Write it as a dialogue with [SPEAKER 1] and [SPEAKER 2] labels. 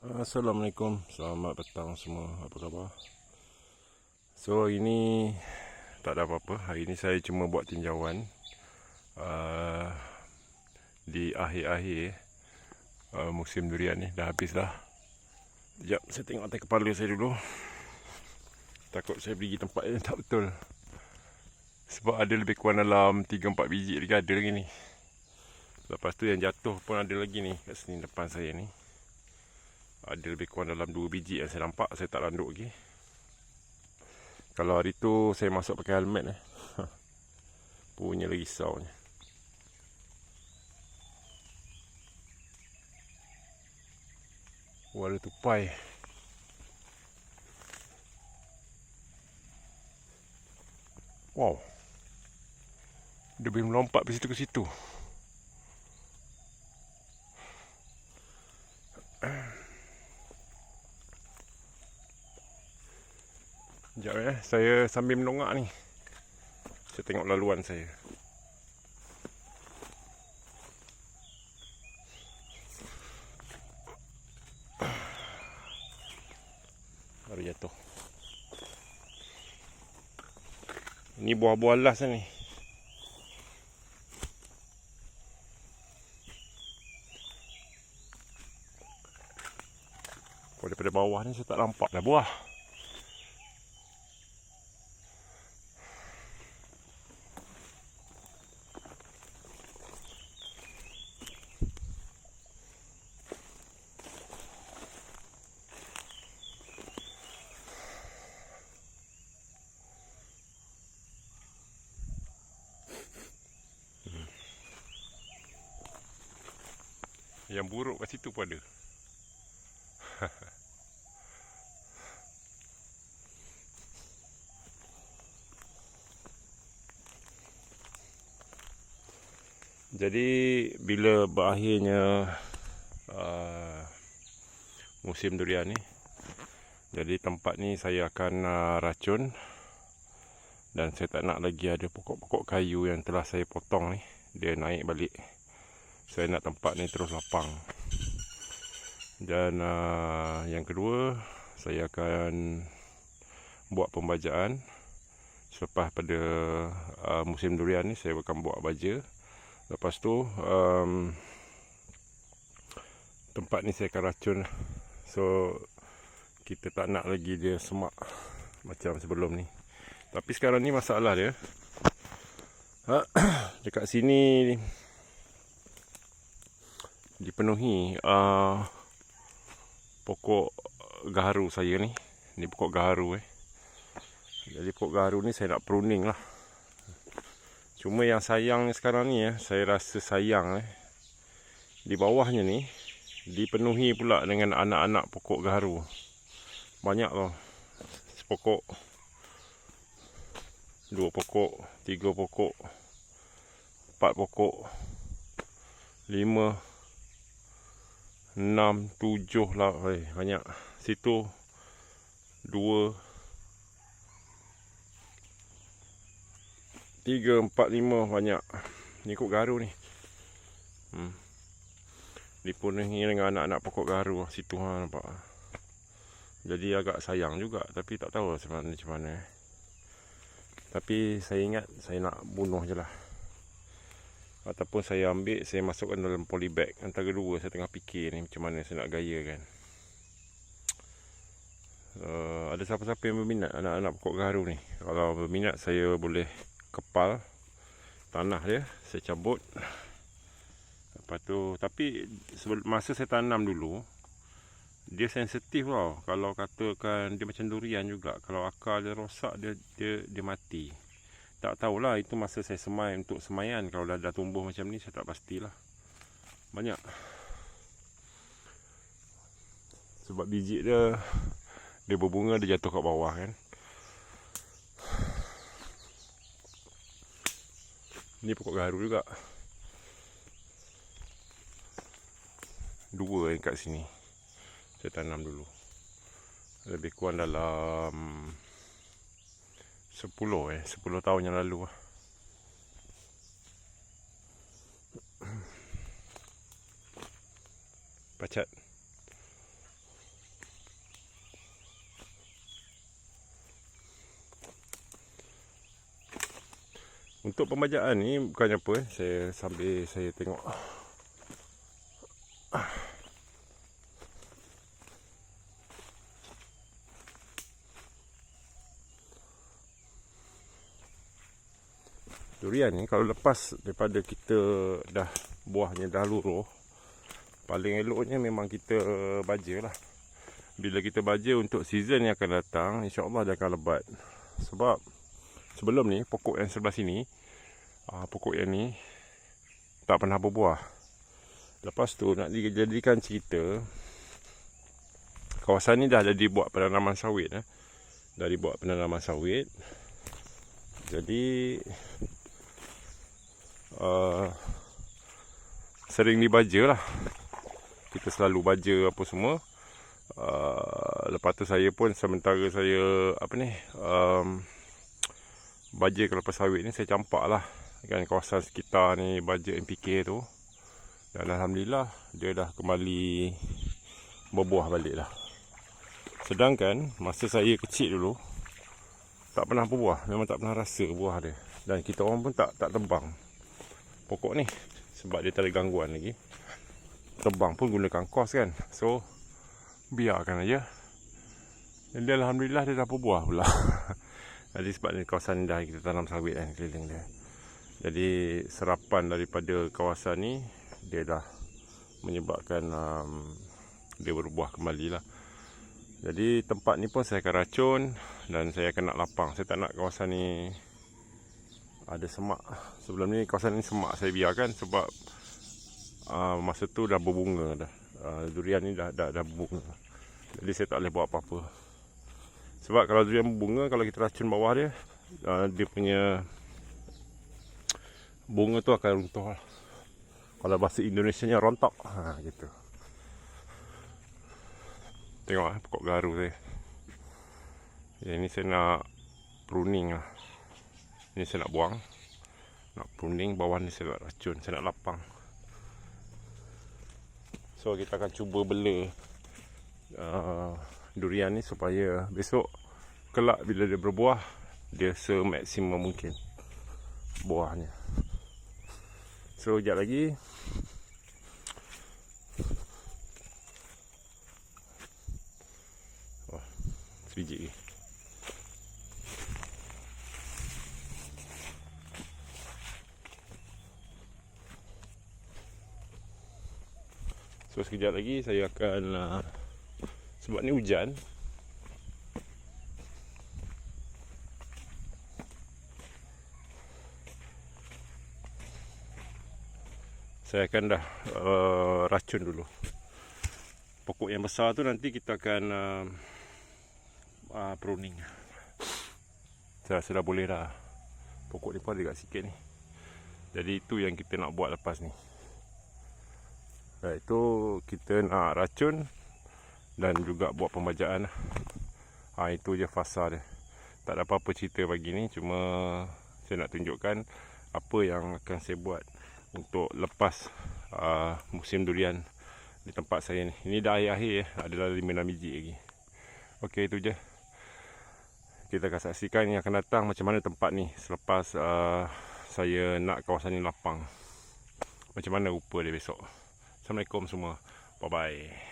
[SPEAKER 1] Assalamualaikum, selamat petang semua, apa khabar? So hari ni tak ada apa-apa. Hari ni saya cuma buat tinjauan di akhir-akhir musim durian ni. Dah habis dah. Sekejap, saya tengok atas kepala saya dulu. Takut saya pergi tempat yang tak betul. Sebab ada lebih kurang dalam 3-4 biji lagi ada lagi ni. Lepas tu yang jatuh pun ada lagi ni kat sini depan saya ni. Ada lebih kurang dalam 2 biji yang saya nampak. Saya tak landuk lagi. Kalau hari tu saya masuk pakai helmet punya lagi risaunya. Ada tupai. Wow. Dia boleh melompat dari situ ke situ. Sekejap saya sambil menongak ni. Saya tengok laluan saya. Baru jatuh. Ini buah-buah las ni. Daripada bawah ni saya tak nampak dah buah. Yang buruk kat situ pun ada. Jadi bila berakhirnya musim durian ni, jadi tempat ni saya akan racun. Dan saya tak nak lagi ada pokok-pokok kayu yang telah saya potong ni. Dia naik balik. Saya nak tempat ni terus lapang. Dan yang kedua, saya akan buat pembajaan. Selepas pada musim durian ni, saya akan buat baja. Lepas tu tempat ni saya akan racun. So kita tak nak lagi dia semak macam sebelum ni. Tapi sekarang ni masalah dia, dekat sini dipenuhi pokok gaharu saya ni. Ni pokok gaharu Jadi pokok gaharu ni saya nak pruning lah. Cuma yang sayang ni sekarang ni saya rasa sayang di bawahnya ni dipenuhi pula dengan anak-anak pokok gaharu. Banyak tau. Sepokok, 2 pokok, 3 pokok, 4 pokok, 5, 6, 7 lah. Banyak. Situ 2, 3, 4, 5 banyak. Ni pokok gaharu ni. Dipenuhi dengan anak-anak pokok gaharu situ nampak. Jadi agak sayang juga, tapi tak tahu macam mana. Tapi saya ingat saya nak bunuh je lah. Ataupun saya ambil, saya masukkan dalam polybag. Antara dua saya tengah fikir ni macam mana saya nak gayakan. Ada siapa-siapa yang berminat anak-anak pokok gaharu ni? Kalau berminat, saya boleh kepal tanah dia, saya cabut. Lepas tu, tapi masa saya tanam dulu, dia sensitif tau. Kalau katakan dia macam durian juga, kalau akar dia rosak, dia mati. Tak tahulah, itu masa saya semai untuk semaian. Kalau dah tumbuh macam ni, saya tak pastilah. Banyak. Sebab biji dia berbunga, dia jatuh kat bawah kan. Ni pokok gaharu juga. 2 yang kat sini saya tanam dulu. Lebih kurang dalam 10 tahun yang lalu. Pacat. Untuk pembajaan ni bukannya apa, saya sambil saya tengok. Durian ni kalau lepas daripada kita dah buahnya dah luruh, paling eloknya memang kita baja lah. Bila kita baja untuk season yang akan datang, insya-Allah dia akan lebat. Sebab sebelum ni pokok yang sebelah sini, pokok yang ni tak pernah berbuah. Lepas tu nak dijadikan cerita, kawasan ni dah jadi buat penanaman sawit. Dah dibuat penanaman sawit. Jadi sering dibaja lah. Kita selalu baja apa semua. Lepas tu saya pun sementara saya baja kelapa sawit ni, saya campak lah kan kawasan sekitar ni, baja NPK tu. Dan alhamdulillah dia dah kembali berbuah balik lah. Sedangkan masa saya kecil dulu tak pernah berbuah, memang tak pernah rasa buah dia. Dan kita orang pun tak tebang pokok ni sebab dia tak ada gangguan lagi. Tebang pun gunakan kos kan. So biarkan aja. Dan dia alhamdulillah dia dah berbuah pula. Jadi sebab ni kawasan ni dah kita tanam sawit kan keliling dia. Jadi serapan daripada kawasan ni dia dah menyebabkan dia berbuah kembali lah. Jadi tempat ni pun saya akan racun dan saya akan nak lapang. Saya tak nak kawasan ni ada semak. Sebelum ni kawasan ni semak saya biarkan sebab masa tu dah berbunga dah. Durian ni dah berbunga. Jadi saya tak boleh buat apa-apa. Sebab kalau durian berbunga, kalau kita racun bawah dia, dia punya bunga tu akan runtuh lah. Kalau bahasa Indonesianya rontok. Gitu. Tengok pokok garu saya. Yang ni saya nak pruning lah. Ini saya nak buang. Nak pruning, bawah ni saya nak racun. Saya nak lapang. So kita akan cuba bela durian ni supaya besok kelak bila dia berbuah, dia semaksimum mungkin buahnya. So sekejap lagi sebiji lagi. So sekejap lagi saya akan sebab ni hujan, saya akan dah racun dulu. Pokok yang besar tu nanti kita akan pruning. Saya rasa dah boleh dah. Pokok ni pun ada kat sikit ni. Jadi itu yang kita nak buat lepas ni. Iaitu kita nak racun dan juga buat pembajaan. Itu je fasa dia. Tak ada apa-apa cerita pagi ni, cuma saya nak tunjukkan apa yang akan saya buat untuk lepas musim durian di tempat saya ni. Ini dah akhir-akhir, ada 5-6 biji lagi. Okey, itu je. Kita akan saksikan yang akan datang macam mana tempat ni selepas saya nak kawasan ni lapang. Macam mana rupa dia besok. Assalamualaikum semua. Bye-bye.